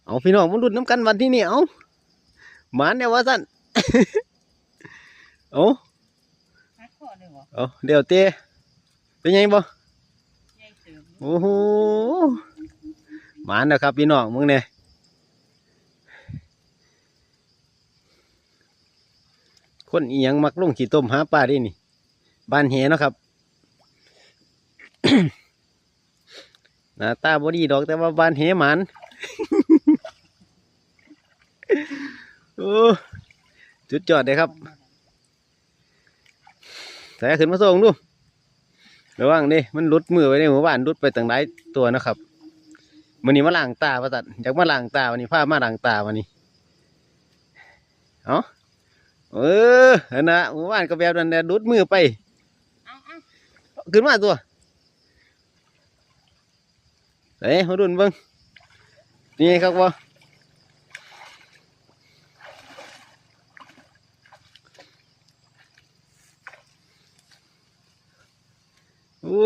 เอาพี่น้องมันรุดน้ำกันวันที่นี่เอาหมานเนี่ยว่าสั้น เอาเอาเดี๋ยวเตะเป็นไงบ่โอ้โหหมานนะครับพี่น้องมึงเนี่ยคนอีหยังมักลงขี้ต้มหาปลาดินี่บ้านแหเนาะครับ หน้าตาบ่ดีดอกแต่ว่าบ้านแหหมัน โอ้จุดจอดเลยครับแต่ขึ้นมาส่งดูระวังดิมันหลุดมือไว้ในหมู่บ้านหลุดไปตั้งหลายตัวนะครับวันนี้มาล้างตาประสัตอยากมาล้างตาวันนี้พามาล้างตาวันนี้เอาเออนะหมู่บ้านก็แบบนั้นแหละหลุดมือไปขึ้นมาตัวเฮ้ยมาดุนเบิ้งนี่ครับว่าโอ้